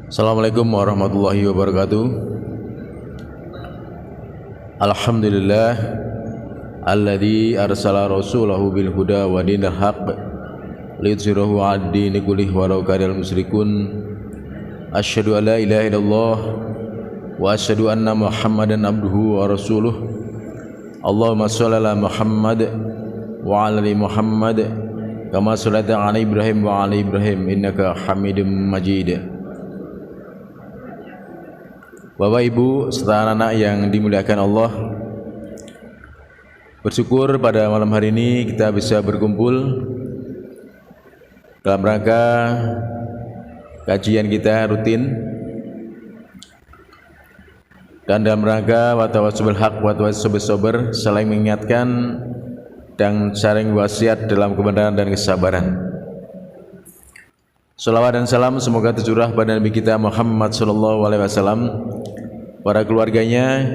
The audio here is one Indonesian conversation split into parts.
Assalamualaikum warahmatullahi wabarakatuh. Alhamdulillah alladzi arsala rasulahu bil huda wa dinil haqq liyudhhirahu 'alad dini kullih walau karihal musyrikun. Asyhadu an la ilaha illallah wa asyhadu anna Muhammadan abduhu wa rasuluh. Allahumma shalli ala Muhammad wa ala ali Muhammad kama shallaita ala Ibrahim wa ala Ibrahim innaka Hamidum Majid. Bapak Ibu serta anak-anak yang dimuliakan Allah, bersyukur pada malam hari ini kita bisa berkumpul dalam rangka kajian kita rutin dan dalam rangka watawassul bil haq watawassul bis sabr, saling mengingatkan dan saling wasiat dalam kebenaran dan kesabaran. Salawat dan salam semoga tercurah pada Nabi kita Muhammad sallallahu alaihi wasallam, para keluarganya,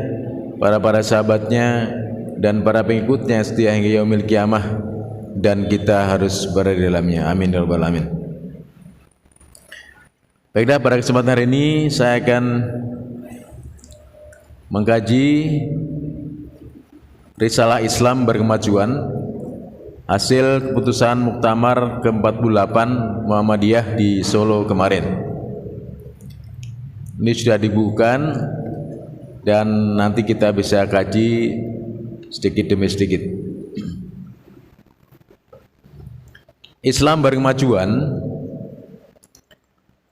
para sahabatnya, dan para pengikutnya setia hingga yaumil kiamah, dan kita harus berada di dalamnya. Amin ya rabbal alamin. Baiklah, pada kesempatan hari ini saya akan mengkaji Risalah Islam Berkemajuan, hasil keputusan Muktamar ke-48 Muhammadiyah di Solo kemarin. Ini sudah dibukukan dan nanti kita bisa kaji sedikit demi sedikit. Islam berkemajuan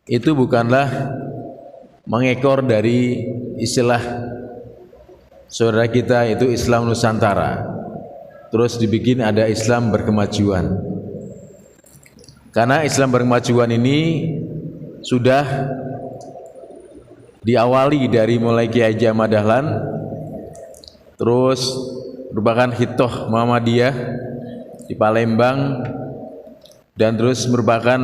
itu bukanlah mengekor dari istilah saudara kita itu Islam Nusantara, terus dibikin ada Islam berkemajuan. Karena Islam berkemajuan ini sudah diawali dari mulai Kiai Haji Ahmad Dahlan, terus merupakan Hitoh Muhammadiyah di Palembang, dan terus merupakan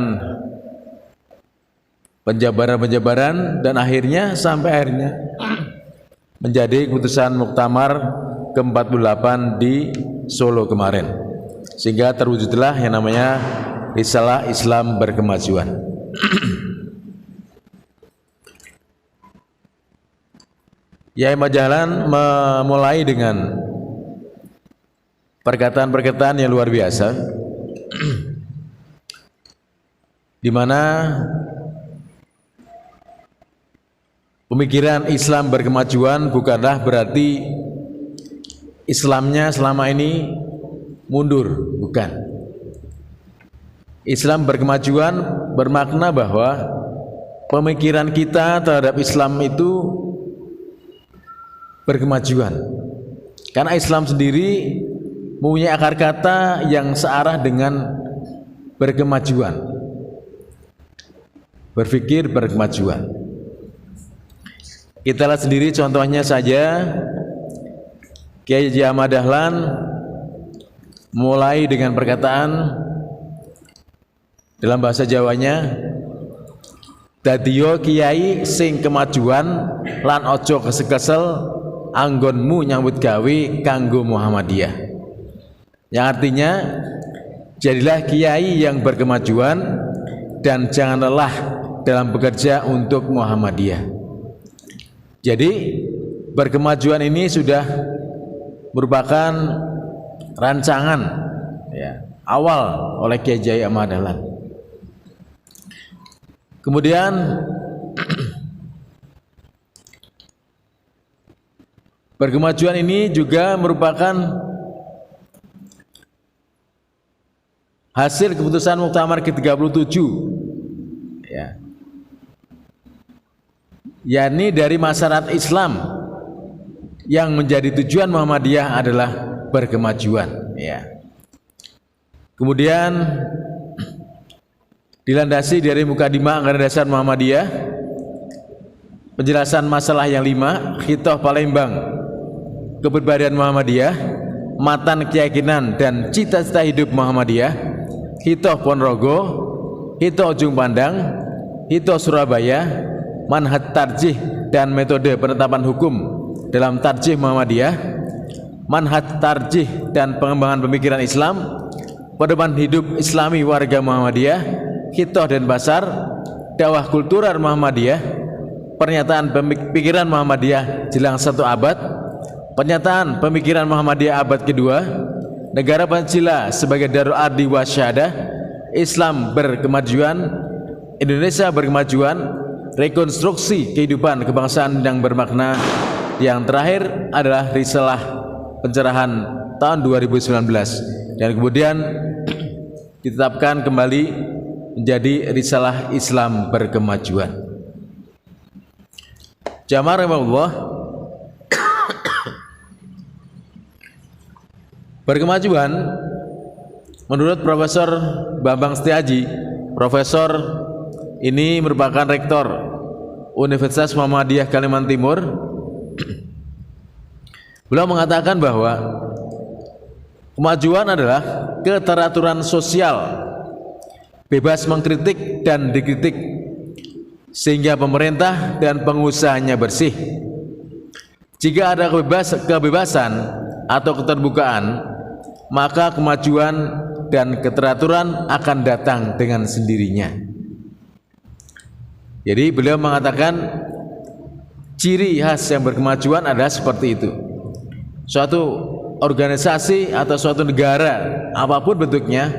penjabaran-penjabaran, dan akhirnya sampai menjadi keputusan Muktamar ke-48 di Solo kemarin, sehingga terwujudlah yang namanya Risalah Islam Berkemajuan. Kiai Ahmad Dahlan memulai dengan perkataan-perkataan yang luar biasa, di mana pemikiran Islam berkemajuan bukanlah berarti Islamnya selama ini mundur, bukan. Islam berkemajuan bermakna bahwa pemikiran kita terhadap Islam itu berkemajuan. Karena Islam sendiri mempunyai akar kata yang searah dengan berkemajuan. Berpikir berkemajuan. Kita lihat sendiri contohnya saja, Kiai Haji Ahmad Dahlan mulai dengan perkataan dalam bahasa Jawanya, dadiyo kiai sing kemajuan lan ojo kesel-kesel anggonmu nyambut gawe kanggo Muhammadiyah. Yang artinya, jadilah kiai yang berkemajuan dan jangan lelah dalam bekerja untuk Muhammadiyah. Jadi berkemajuan ini sudah merupakan rancangan awal oleh Kiai Haji Ahmad Dahlan. Kemudian berkemajuan ini juga merupakan hasil keputusan Muktamar ke-37, yakni dari masyarakat Islam yang menjadi tujuan Muhammadiyah adalah berkemajuan. Kemudian dilandasi dari mukadimah anggaran dasar Muhammadiyah, penjelasan masalah yang 5, Hitoh Palembang, kepribadian Muhammadiyah, matan keyakinan dan cita-cita hidup Muhammadiyah, Hitoh Ponorogo, Hitoh Ujung Pandang, Hitoh Surabaya, manhaj tarjih dan metode penetapan hukum dalam tarjih Muhammadiyah, manhaj tarjih dan pengembangan pemikiran Islam, pedoman hidup Islami warga Muhammadiyah, Hitoh dan Basar, dakwah kultural Muhammadiyah, pernyataan pemikiran Muhammadiyah jelang 1 abad, pernyataan pemikiran Muhammadiyah abad kedua, negara Pancasila sebagai Darul Ardi wa Syahadah, Islam berkemajuan, Indonesia berkemajuan, rekonstruksi kehidupan kebangsaan yang bermakna. Yang terakhir adalah risalah pencerahan tahun 2019 dan kemudian ditetapkan kembali menjadi risalah Islam berkemajuan. Jamaah rahimahullah, berkemajuan menurut Profesor Bambang Setiaji, profesor ini merupakan rektor Universitas Muhammadiyah Kalimantan Timur. Beliau mengatakan bahwa kemajuan adalah keteraturan sosial, bebas mengkritik dan dikritik, sehingga pemerintah dan pengusahanya bersih. Jika ada kebebasan atau keterbukaan, maka kemajuan dan keteraturan akan datang dengan sendirinya. Jadi beliau mengatakan ciri khas yang berkemajuan adalah seperti itu. Suatu organisasi atau suatu negara apapun bentuknya,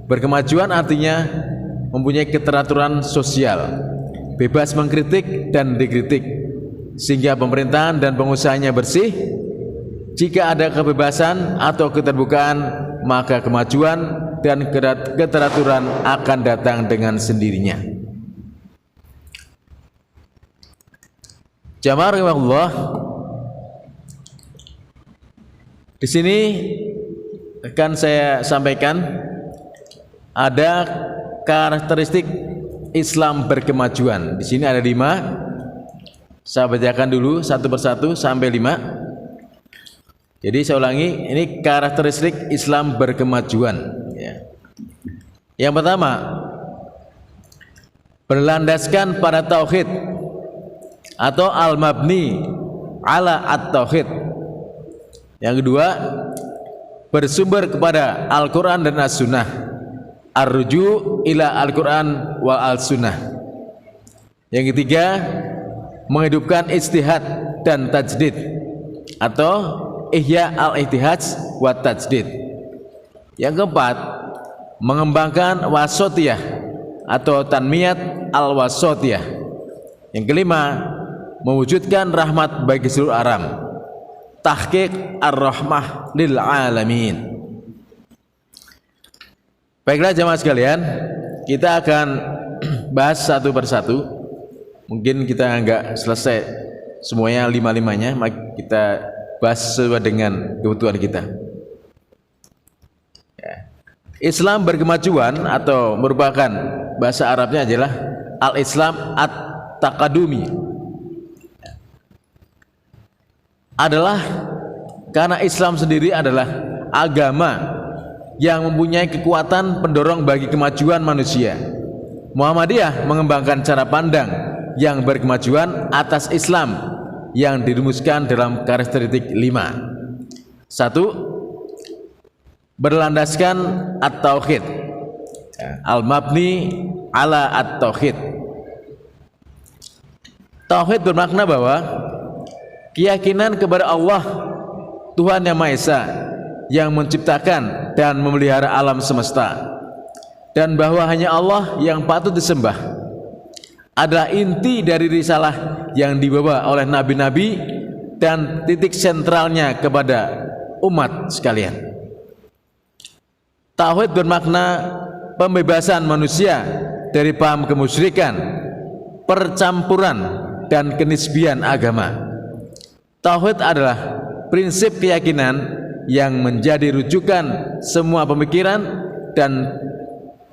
berkemajuan artinya mempunyai keteraturan sosial, bebas mengkritik dan dikritik, sehingga pemerintahan dan pengusahanya bersih. Jika ada kebebasan atau keterbukaan, maka kemajuan dan keteraturan akan datang dengan sendirinya. Jamaah rahimahullah, di sini akan saya sampaikan ada karakteristik Islam berkemajuan. Di sini ada 5. Saya bacakan dulu satu persatu sampai 5. Jadi saya ulangi, ini karakteristik Islam berkemajuan. Yang pertama, berlandaskan pada tauhid atau al-mabni ala at-tauhid. Yang kedua, bersumber kepada Al-Quran dan As-Sunnah, ar-ruju' ila Al-Quran wa Al-Sunnah. Yang ketiga, menghidupkan ijtihad dan tajdid atau ihya al-ihtihad wa tajdid. Yang keempat, mengembangkan wasatiyah atau tanmiyat al-wasatiyah. Yang kelima, mewujudkan rahmat bagi seluruh alam, tahqiq ar-rahmah lil alamin. Baiklah jamaah sekalian, kita akan bahas satu persatu. Mungkin kita enggak selesai semuanya 5-5-nya, maka kita bahas sesuai dengan kebutuhan kita. Islam berkemajuan atau merupakan bahasa Arabnya adalah al-Islam at-taqadumi. Adalah karena Islam sendiri adalah agama yang mempunyai kekuatan pendorong bagi kemajuan manusia. Muhammadiyah mengembangkan cara pandang yang berkemajuan atas Islam yang dirumuskan dalam karakteristik 5. 1. Berlandaskan at-tauhid, al-mabni ala at-tauhid. Tauhid bermakna bahwa keyakinan kepada Allah, Tuhan yang Maha Esa, yang menciptakan dan memelihara alam semesta, dan bahwa hanya Allah yang patut disembah, adalah inti dari risalah yang dibawa oleh nabi-nabi dan titik sentralnya kepada umat sekalian. Tauhid bermakna pembebasan manusia dari paham kemusyrikan, percampuran, dan kenisbian agama. Tauhid adalah prinsip keyakinan yang menjadi rujukan semua pemikiran dan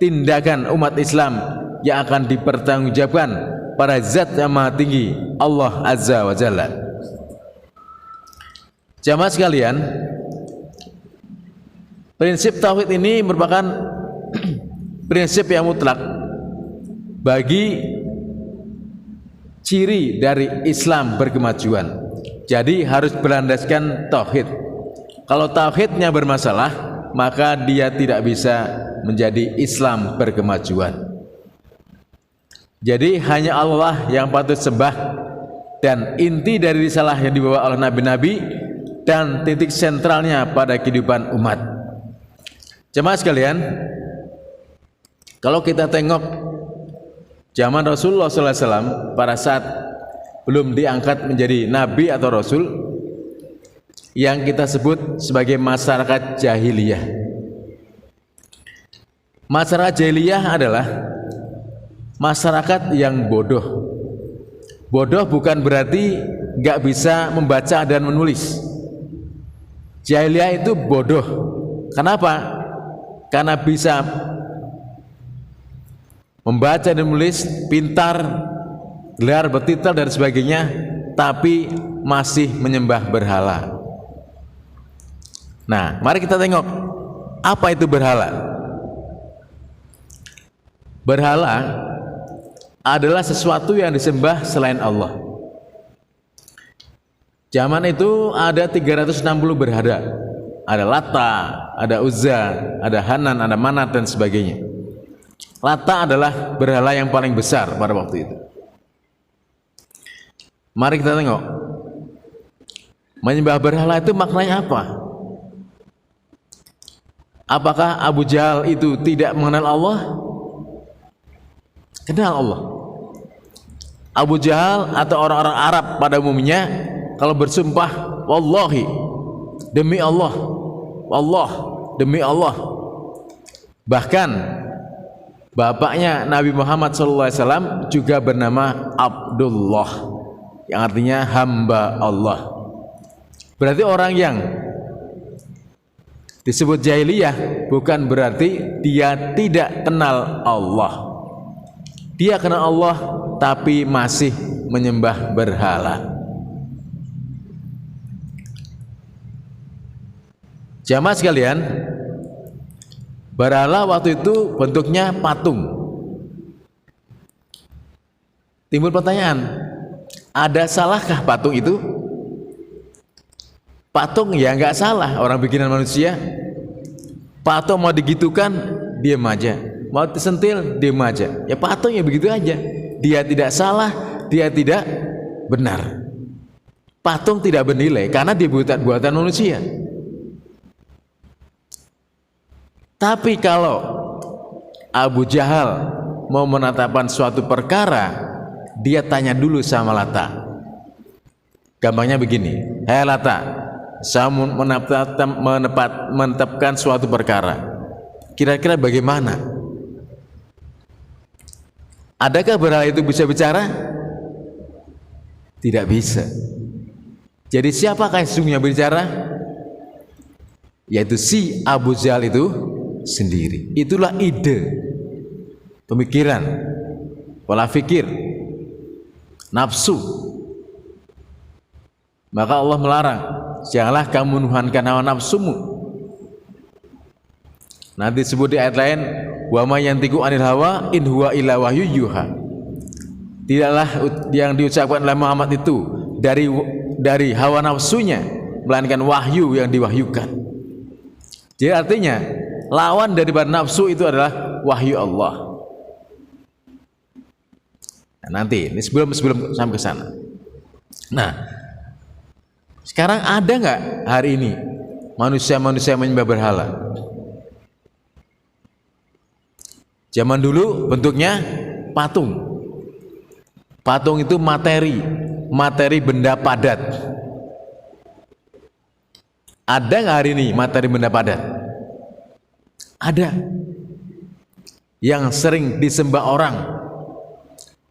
tindakan umat Islam yang akan dipertanggungjawabkan pada Zat yang Maha Tinggi, Allah Azza wa Jalla. Jamaah sekalian, prinsip tauhid ini merupakan prinsip yang mutlak bagi ciri dari Islam berkemajuan. Jadi harus berlandaskan tauhid. Kalau tauhidnya bermasalah, maka dia tidak bisa menjadi Islam berkemajuan. Jadi hanya Allah yang patut sembah, dan inti dari risalah yang dibawa oleh nabi-nabi dan titik sentralnya pada kehidupan umat. Jemaah sekalian, kalau kita tengok zaman Rasulullah SAW pada saat belum diangkat menjadi nabi atau rasul, yang kita sebut sebagai masyarakat jahiliyah. Masyarakat jahiliyah adalah masyarakat yang bodoh. Bodoh bukan berarti gak bisa membaca dan menulis. Jahiliyah itu bodoh. Kenapa? Karena bisa membaca dan menulis, pintar, gelar bertitel dan sebagainya, tapi masih menyembah berhala. Nah, mari kita tengok apa itu berhala. Berhala adalah sesuatu yang disembah selain Allah. Zaman itu ada 360 berhala. Ada Lata, ada Uzza, ada Hanan, ada Manat dan sebagainya. Lata adalah berhala yang paling besar pada waktu itu. Mari kita tengok, menyembah berhala itu maknanya apa? Apakah Abu Jahal itu tidak mengenal Allah? Kenal Allah. Abu Jahal atau orang-orang Arab pada umumnya kalau bersumpah, wallahi, demi Allah, wallah, demi Allah. Bahkan bapaknya Nabi Muhammad SAW juga bernama Abdullah, yang artinya hamba Allah. Berarti orang yang disebut jahiliyah bukan berarti dia tidak kenal Allah. Dia kenal Allah tapi masih menyembah berhala. Jamaah sekalian, berhala waktu itu bentuknya patung. Timbul pertanyaan, ada salahkah patung itu? Patung ya nggak salah, orang bikinan manusia. Patung mau digitukan, diam aja. Mau disentil, diam aja. Ya patung ya begitu aja. Dia tidak salah, dia tidak benar. Patung tidak bernilai karena dia buatan manusia. Tapi kalau Abu Jahal mau menetapkan suatu perkara, dia tanya dulu sama Lata. Gampangnya begini, hei Lata, saya menetapkan suatu perkara. Kira-kira bagaimana? Adakah berhala itu bisa bicara? Tidak bisa. Jadi siapakah yang sesungguhnya bicara? Yaitu si Abu Jahal itu sendiri. Itulah ide, pemikiran, pola fikir, nafsu. Maka Allah melarang, janganlah kamu menuhankan hawa nafsumu. Nanti disebut di ayat lain, wa may yantiqu anil hawa in huwa illa wahyu yuha. Tidaklah yang diucapkan oleh Muhammad itu dari hawa nafsunya, melainkan wahyu yang diwahyukan. Jadi artinya lawan daripada nafsu itu adalah wahyu Allah. Nah, nanti ini sebelum sampai ke sana. Nah, sekarang ada nggak hari ini manusia-manusia menyembah berhala? Zaman dulu bentuknya patung. Patung itu materi benda padat. Ada nggak hari ini materi benda padat? Ada. Yang sering disembah orang,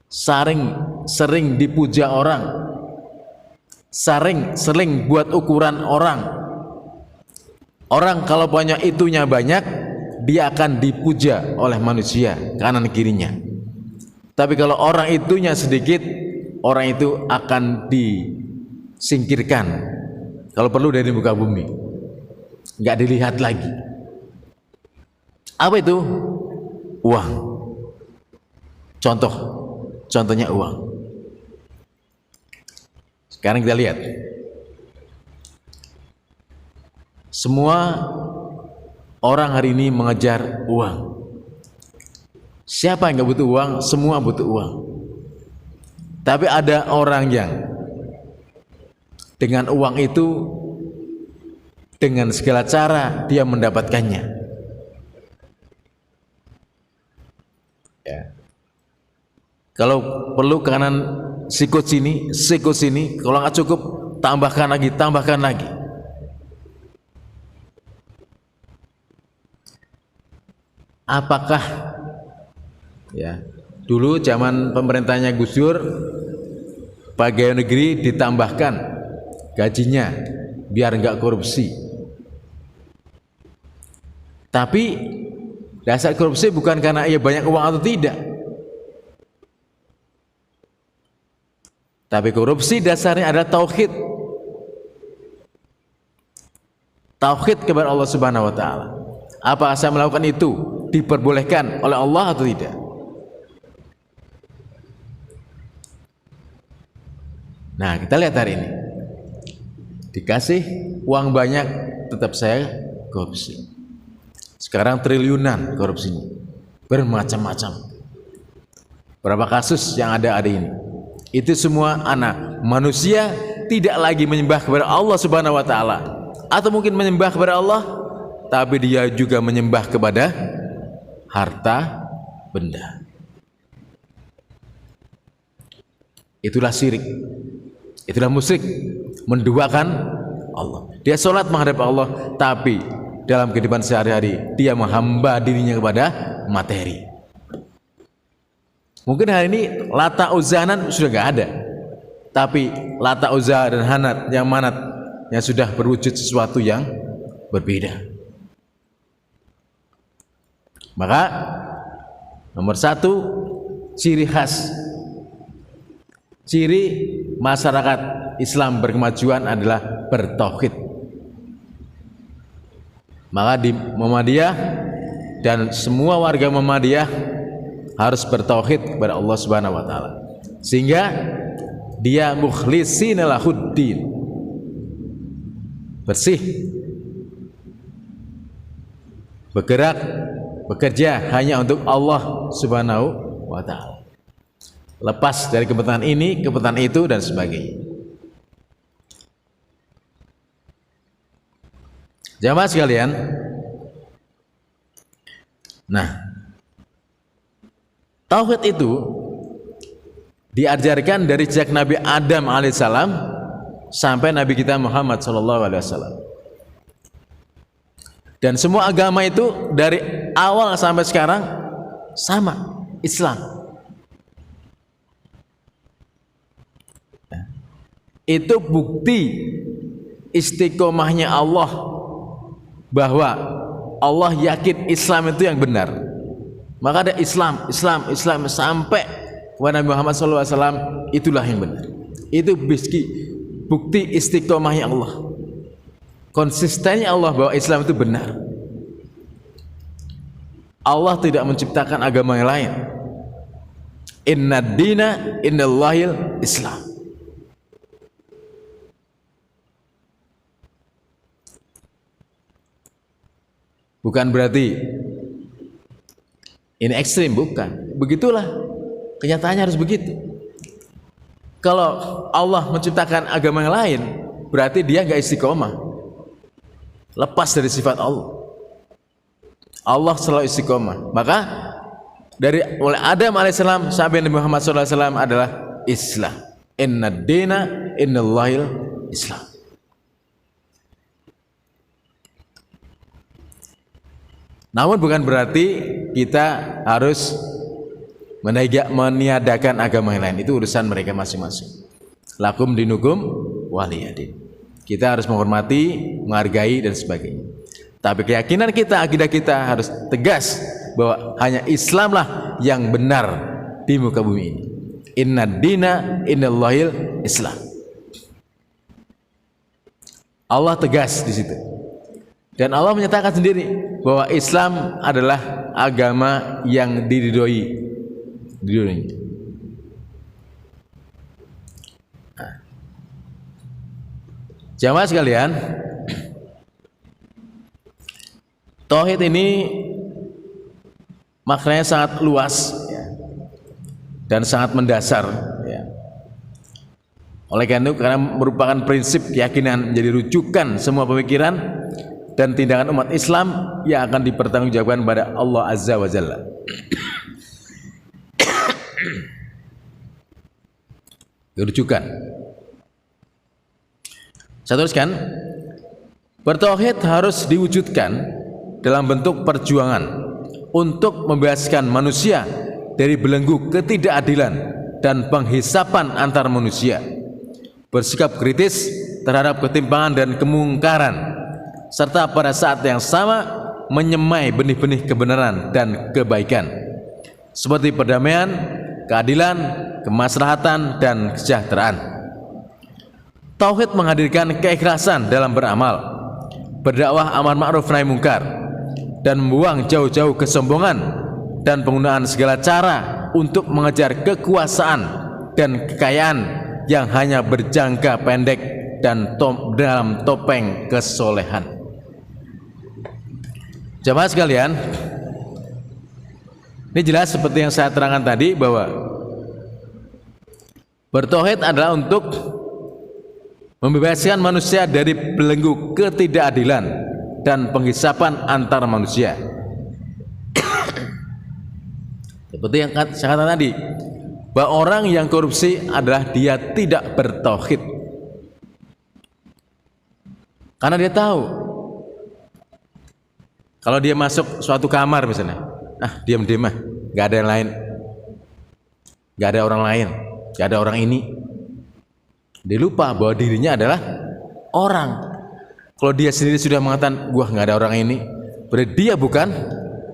sering dipuja orang, sering buat ukuran orang. Orang kalau punya itunya banyak, dia akan dipuja oleh manusia kanan kirinya. Tapi kalau orang itunya sedikit, orang itu akan disingkirkan. Kalau perlu dari muka bumi, nggak dilihat lagi. Apa itu? Uang. Contohnya uang. Sekarang kita lihat. Semua orang hari ini mengejar uang. Siapa yang nggak butuh uang? Semua butuh uang. Tapi ada orang yang dengan uang itu, dengan segala cara dia mendapatkannya. Ya. Kalau perlu kanan sikut sini, kalau nggak cukup tambahkan lagi. Apakah ya dulu zaman pemerintahnya Gus Dur, pegawai negeri ditambahkan gajinya biar nggak korupsi? Tapi dasar korupsi bukan karena ia banyak uang atau tidak, tapi korupsi dasarnya adalah tauhid kepada Allah Subhanahu wa taala. Apa saya melakukan itu diperbolehkan oleh Allah atau tidak? Nah, kita lihat hari ini. Dikasih uang banyak tetap saya korupsi. Sekarang triliunan korupsinya. Bermacam-macam. Berapa kasus yang ada ini? Itu semua anak manusia tidak lagi menyembah kepada Allah Subhanahu wa taala, atau mungkin menyembah kepada Allah tapi dia juga menyembah kepada harta benda. Itulah syirik, itulah musyrik, menduakan Allah. Dia sholat menghadap Allah, tapi dalam kehidupan sehari-hari dia menghamba dirinya kepada materi. Mungkin hari ini Lata Uzzanan sudah gak ada, tapi Lata Uzza dan Hanat yang Manat yang sudah berwujud sesuatu yang berbeda. Maka nomor satu, ciri khas, ciri masyarakat Islam berkemajuan adalah bertauhid. Maka di Muhammadiyah dan semua warga Muhammadiyah harus bertauhid kepada Allah Subhanahu wa taala, sehingga dia mukhlishina lahuddin, bersih, bekerja hanya untuk Allah Subhanahu wa taala, lepas dari kepentingan ini, kepentingan itu dan sebagainya. Jamaah sekalian, nah, tauhid itu diajarkan dari sejak Nabi Adam alaihissalam sampai Nabi kita Muhammad sallallahu alaihi wasallam. Dan semua agama itu dari awal sampai sekarang sama, Islam. Itu bukti istiqomahnya Allah, bahwa Allah yakin Islam itu yang benar. Maka ada Islam sampai kepada Nabi Muhammad SAW, itulah yang benar. Itu bukti istiqomahnya Allah, konsistennya Allah bahwa Islam itu benar. Allah tidak menciptakan agama yang lain. Inna dina indallahil Islam. Bukan berarti ini ekstrim, bukan. Begitulah kenyataannya, harus begitu. Kalau Allah menciptakan agama yang lain, berarti dia nggak istiqomah, lepas dari sifat Allah. Allah selalu istiqomah. Maka dari mulai Adam alaihissalam sampai Nabi Muhammad SAW adalah Islam. Inna dina innallahil Islam. Namun bukan berarti kita harus meniadakan agama yang lain. Itu urusan mereka masing-masing. Lakum dinukum waliyadin. Kita harus menghormati, menghargai dan sebagainya. Tapi keyakinan kita, akidah kita harus tegas bahwa hanya Islamlah yang benar di muka bumi ini. Inna dina innallahil Islam. Allah tegas di situ. Dan Allah menyatakan sendiri bahwa Islam adalah agama yang diridhoi. Nah, jamaah sekalian, tauhid ini maknanya sangat luas ya, dan sangat mendasar ya. Oleh karena itu, karena merupakan prinsip keyakinan menjadi rujukan semua pemikiran dan tindakan umat Islam yang akan dipertanggungjawabkan pada Allah Azza wa Jalla. Rujukan. Saya teruskan, bertauhid harus diwujudkan dalam bentuk perjuangan untuk membebaskan manusia dari belenggu ketidakadilan dan penghisapan antar manusia, bersikap kritis terhadap ketimpangan dan kemungkaran, serta pada saat yang sama menyemai benih-benih kebenaran dan kebaikan seperti perdamaian, keadilan, kemaslahatan, dan kesejahteraan. Tauhid menghadirkan keikhlasan dalam beramal, berdakwah amar ma'ruf nahi mungkar, dan membuang jauh-jauh kesombongan dan penggunaan segala cara untuk mengejar kekuasaan dan kekayaan yang hanya berjangka pendek dan dalam topeng kesolehan. Jamaah sekalian, ini jelas seperti yang saya terangkan tadi bahwa bertauhid adalah untuk membebaskan manusia dari belenggu ketidakadilan dan penghisapan antar manusia. Seperti yang saya katakan tadi, bahwa orang yang korupsi adalah dia tidak bertauhid, karena dia tahu kalau dia masuk suatu kamar misalnya, diam-diam mah, nggak ada yang lain, nggak ada orang lain, nggak ada orang ini. Dia lupa bahwa dirinya adalah orang. Kalau dia sendiri sudah mengatakan gua nggak ada orang ini, berarti dia bukan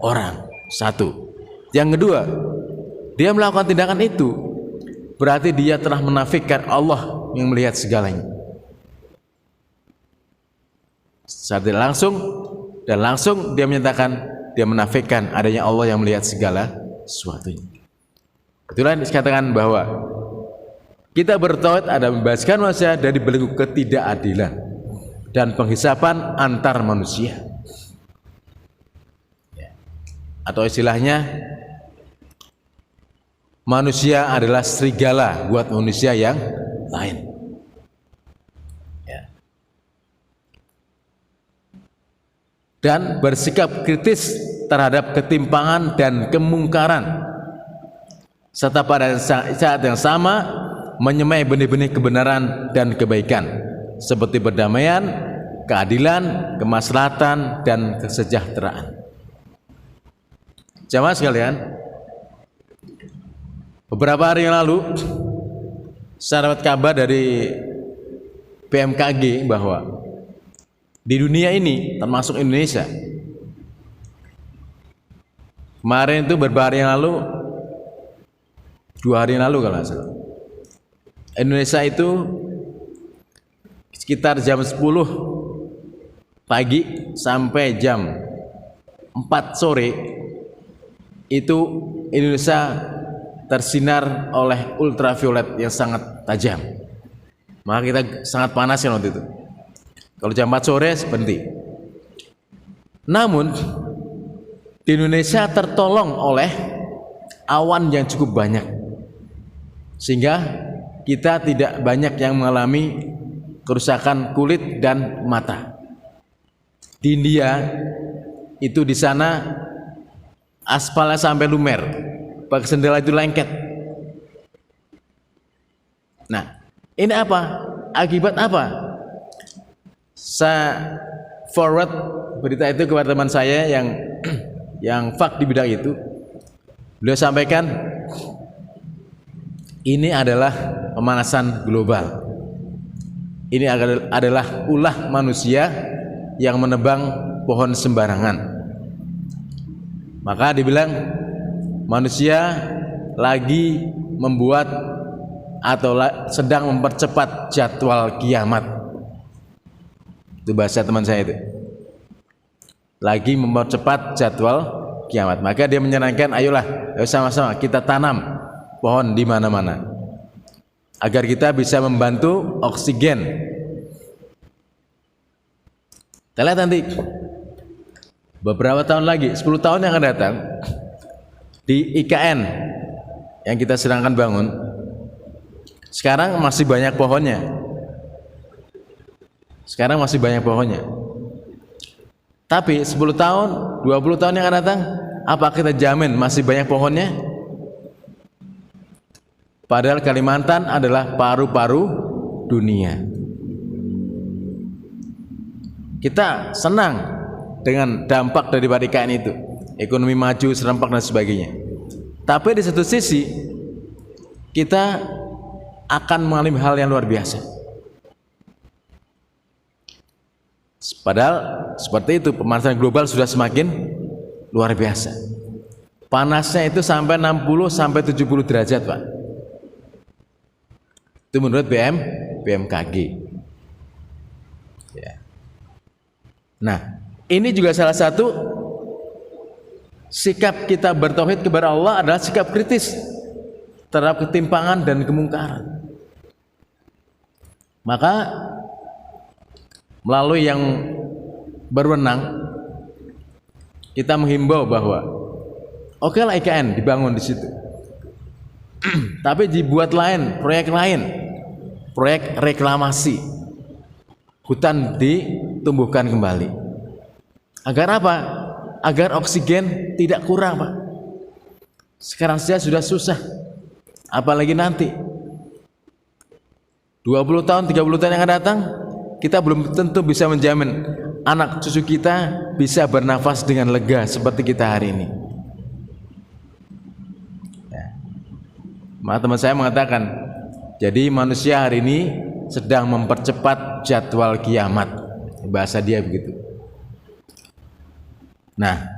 orang. Satu. Yang kedua, dia melakukan tindakan itu berarti dia telah menafikan Allah yang melihat segalanya. Secara langsung dia menyatakan, dia menafikan adanya Allah yang melihat segala sesuatunya. Itulah yang dikatakan bahwa kita bertauhid ada membebaskan manusia dari belenggu ketidakadilan dan penghisapan antar manusia. Atau istilahnya, manusia adalah serigala buat manusia yang lain. Dan bersikap kritis terhadap ketimpangan dan kemungkaran, serta pada saat yang sama menyemai benih-benih kebenaran dan kebaikan seperti perdamaian, keadilan, kemaslahatan, dan kesejahteraan. Jamaah sekalian, beberapa hari yang lalu saya dapat kabar dari BMKG bahwa di dunia ini, termasuk Indonesia, kemarin itu beberapa hari yang lalu, 2 hari yang lalu kalau nggak salah, Indonesia itu sekitar jam 10 pagi sampai jam 4 sore itu Indonesia tersinar oleh ultraviolet yang sangat tajam. Maka kita sangat panas ya waktu itu. Kalau jam 4 sore berhenti. Namun di Indonesia tertolong oleh awan yang cukup banyak, sehingga kita tidak banyak yang mengalami kerusakan kulit dan mata. Di India itu, di sana aspalnya sampai lumer, pakai sendal itu lengket. Nah, ini apa? Akibat apa? Saya forward berita itu kepada teman saya yang fak di bidang itu. Beliau sampaikan, ini adalah pemanasan global. Ini adalah ulah manusia yang menebang pohon sembarangan. Maka dibilang manusia lagi membuat atau sedang mempercepat jadwal kiamat. Itu bahasa teman saya itu. Lagi mempercepat jadwal kiamat. Maka dia menyarankan, ayolah, sama-sama kita tanam pohon di mana-mana agar kita bisa membantu oksigen. Kita lihat nanti beberapa tahun lagi, 10 tahun yang akan datang, Di IKN yang kita sedangkan bangun sekarang masih banyak pohonnya. Sekarang masih banyak pohonnya. Tapi 10 tahun, 20 tahun yang akan datang, apa kita jamin masih banyak pohonnya? Padahal Kalimantan adalah paru-paru dunia. Kita senang dengan dampak dari IKN itu, ekonomi maju, serempak dan sebagainya. Tapi di satu sisi kita akan mengalami hal yang luar biasa. Padahal seperti itu, pemanasan global sudah semakin luar biasa. Panasnya itu sampai 60 sampai 70 derajat, Pak. Itu menurut BMKG. Ya. Nah, ini juga salah satu sikap kita bertauhid kepada Allah adalah sikap kritis terhadap ketimpangan dan kemungkaran. Maka melalui yang berwenang kita menghimbau bahwa oke lah IKN dibangun di situ, tapi dibuat proyek reklamasi hutan ditumbuhkan kembali. Agar apa? Agar oksigen tidak kurang, Pak. Sekarang saja sudah susah, apalagi nanti 20 tahun, 30 tahun yang akan datang, kita belum tentu bisa menjamin anak cucu kita bisa bernafas dengan lega seperti kita hari ini. Ya. Maka teman saya mengatakan, jadi manusia hari ini sedang mempercepat jadwal kiamat, bahasa dia begitu. Nah,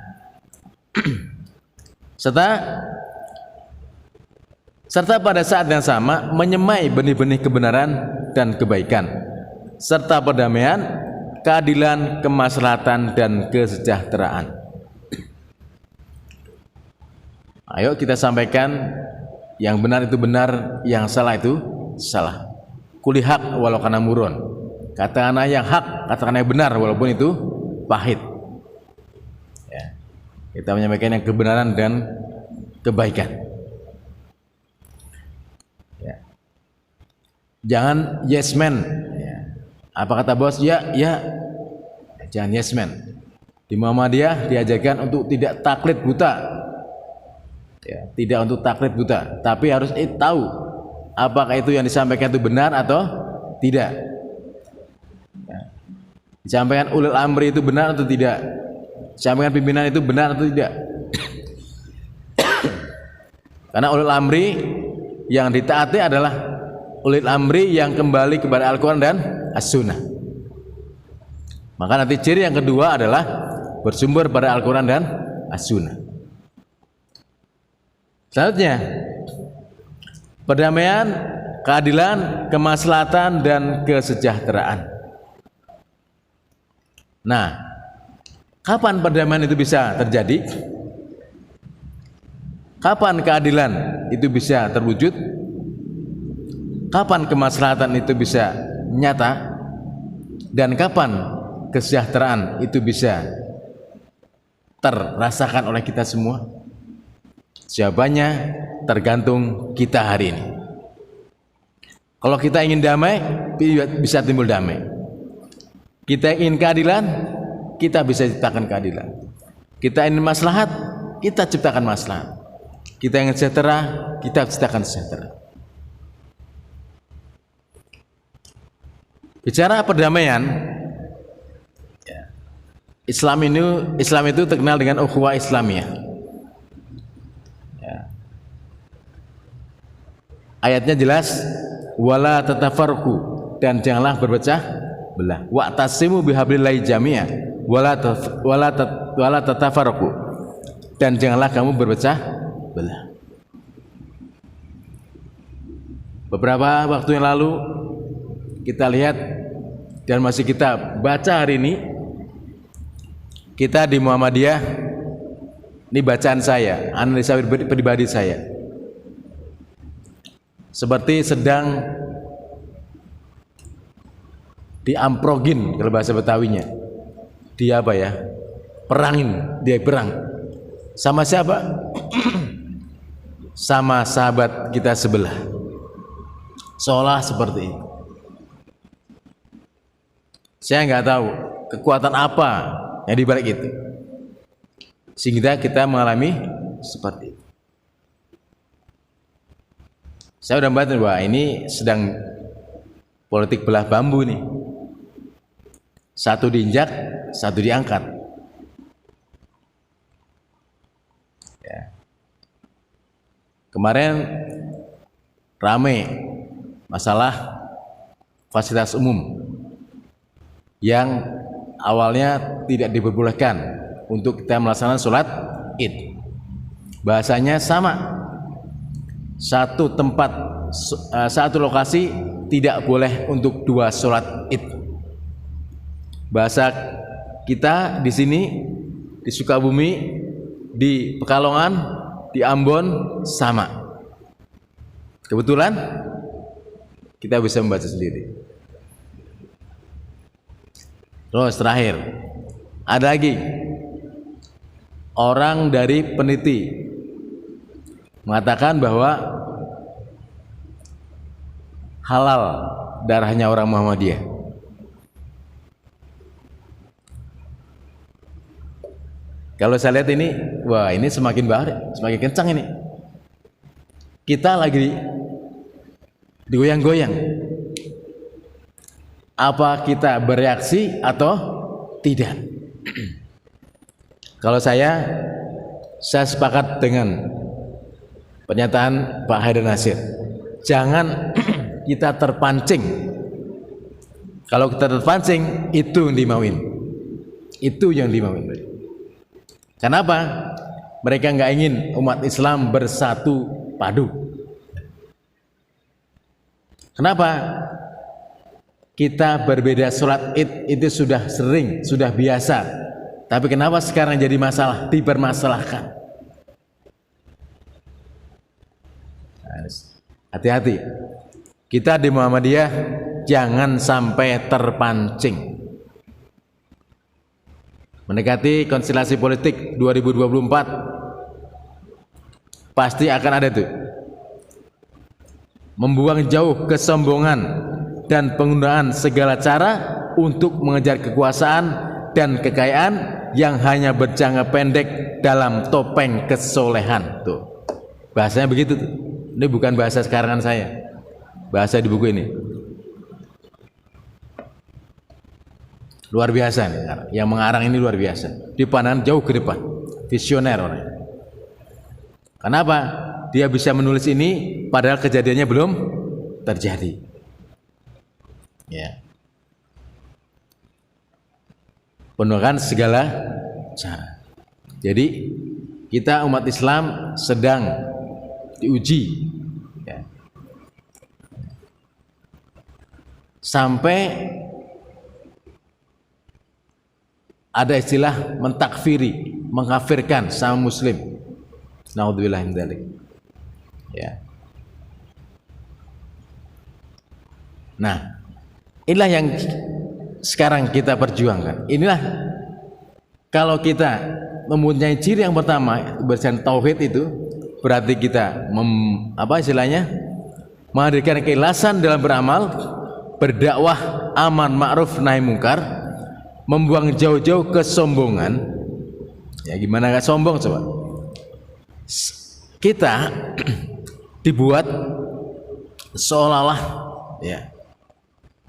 serta pada saat yang sama menyemai benih-benih kebenaran dan kebaikan, serta perdamaian, keadilan, kemaslahatan dan kesejahteraan. Ayo kita sampaikan yang benar itu benar, yang salah itu salah. Kuli hak walau kana murun. Katakanlah yang hak, katakanlah yang benar walaupun itu pahit. Ya. Kita menyampaikan yang kebenaran dan kebaikan. Jangan yes man. Ya. Apa kata bos? Ya. Jangan yes man. Di Muhammadiyah diajarkan untuk tidak taklid buta. Ya, tidak untuk taklid buta, tapi harus tahu apakah itu yang disampaikan itu benar atau tidak. Ya. Disampaikan ulil amri itu benar atau tidak? Disampaikan pimpinan itu benar atau tidak? Karena ulil amri yang ditaati adalah ulil amri yang kembali kepada Al-Quran dan As-Sunnah. Maka nanti ciri yang kedua adalah bersumber pada Al-Quran dan As-Sunnah. Selanjutnya, perdamaian, keadilan, kemaslahatan dan kesejahteraan. Nah, kapan perdamaian itu bisa terjadi? Kapan keadilan itu bisa terwujud? Kapan kemaslahatan itu bisa nyata, dan kapan kesejahteraan itu bisa terrasakan oleh kita semua? Jawabannya tergantung kita hari ini. Kalau kita ingin damai, bisa timbul damai. Kita ingin keadilan, kita bisa ciptakan keadilan. Kita ingin maslahat, kita ciptakan maslahat. Kita ingin sejahtera, kita ciptakan sejahtera. Bicara perdamaian, Islam itu terkenal dengan ukhuwah Islamiyah. Ya. Ayatnya jelas, wala tatafarqu, dan janganlah berpecah belah. Wa'tasimu bihablillahi jami'a, wala tatafarqu, dan janganlah kamu berpecah belah. Beberapa waktu yang lalu kita lihat dan masih kita baca hari ini, kita di Muhammadiyah, ini bacaan saya, analisa pribadi saya, seperti sedang diamprogin kalau bahasa Betawinya. Dia apa ya? Perangin, dia perang. Sama siapa? sama sahabat kita sebelah, seolah seperti itu. Saya nggak tahu kekuatan apa yang dibalik itu, sehingga kita mengalami seperti itu. Saya udah membaca bahwa ini sedang politik belah bambu nih. Satu diinjak, satu diangkat. Ya. Kemarin rame masalah fasilitas umum yang awalnya tidak diperbolehkan untuk kita melaksanakan sholat Id. Bahasanya sama, satu tempat, satu lokasi tidak boleh untuk dua sholat Id. Bahasa kita di sini, di Sukabumi, di Pekalongan, di Ambon sama. Kebetulan kita bisa membaca sendiri. Terus terakhir, ada lagi orang dari peneliti mengatakan bahwa halal darahnya orang Muhammadiyah. Kalau saya lihat ini, wah ini semakin bahaya, semakin kencang ini. Kita lagi digoyang-goyang. Apa kita bereaksi atau tidak? Kalau saya sepakat dengan pernyataan Pak Haidar Nasir. Jangan kita terpancing. Kalau kita terpancing, itu yang dimauin. Itu yang dimauin. Kenapa? Mereka nggak ingin umat Islam bersatu padu. Kenapa? Kita berbeda sholat Id itu sudah sering, sudah biasa. Tapi kenapa sekarang jadi masalah, dipermasalahkan? Hati-hati. Kita di Muhammadiyah jangan sampai terpancing. Mendekati konstelasi politik 2024 pasti akan ada tuh. Membuang jauh kesombongan dan penggunaan segala cara untuk mengejar kekuasaan dan kekayaan yang hanya berjangka pendek dalam topeng kesolehan. Tuh, bahasanya begitu tuh. Ini bukan bahasa sekarangan saya, bahasa di buku ini. Luar biasa nih, yang mengarang ini luar biasa. Dipandang jauh ke depan, visioner orangnya. Kenapa? Dia bisa menulis ini padahal kejadiannya belum terjadi. Ya. Penuhkan segala cara. Jadi kita umat Islam sedang diuji, ya. Sampai ada istilah mentakfiri, mengkafirkan sama muslim. Naudzubillah min dzalik. Ya. Nah, inilah yang sekarang kita perjuangkan. Inilah kalau kita mempunyai ciri yang pertama, kebersihan tauhid itu berarti kita menghadirkan keikhlasan dalam beramal, berdakwah aman ma'ruf nahi mungkar, membuang jauh-jauh kesombongan. Ya gimana gak sombong coba? Kita dibuat seolah-olah ya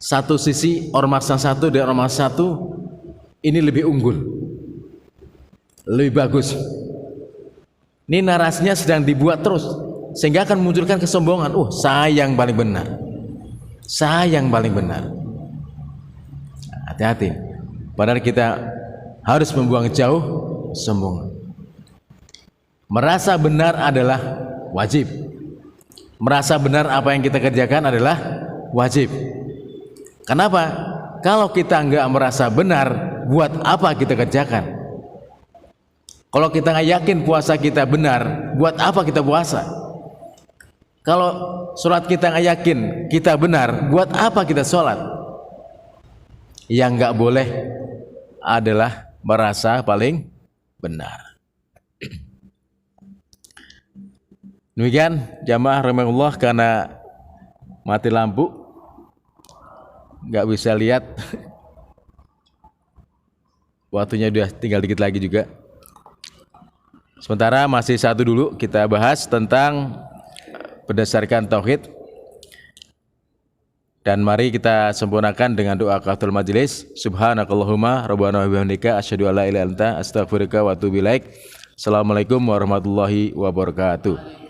satu sisi ormas satu dan ormas satu ini lebih unggul, lebih bagus. Ini narasinya sedang dibuat terus sehingga akan munculkan kesombongan. Saya yang paling benar, saya yang paling benar. Hati-hati. Padahal kita harus membuang jauh sombong. Merasa benar adalah wajib. Merasa benar apa yang kita kerjakan adalah wajib. Kenapa? Kalau kita enggak merasa benar, buat apa kita kerjakan? Kalau kita nggak yakin puasa kita benar, buat apa kita puasa? Kalau sholat kita nggak yakin kita benar, buat apa kita sholat? Yang nggak boleh adalah merasa paling benar. Demikian jamaah rahimahullah, karena mati lampu nggak bisa lihat. Waktunya udah tinggal dikit lagi juga. Sementara masih satu dulu kita bahas tentang berdasarkan tauhid. Dan mari kita sempurnakan dengan doa kafatul majelis. Subhanakallahumma rabbana wa bihamdika asyhadu an la ilaha illa anta astaghfiruka wa atubu ilaik. Assalamualaikum warahmatullahi wabarakatuh.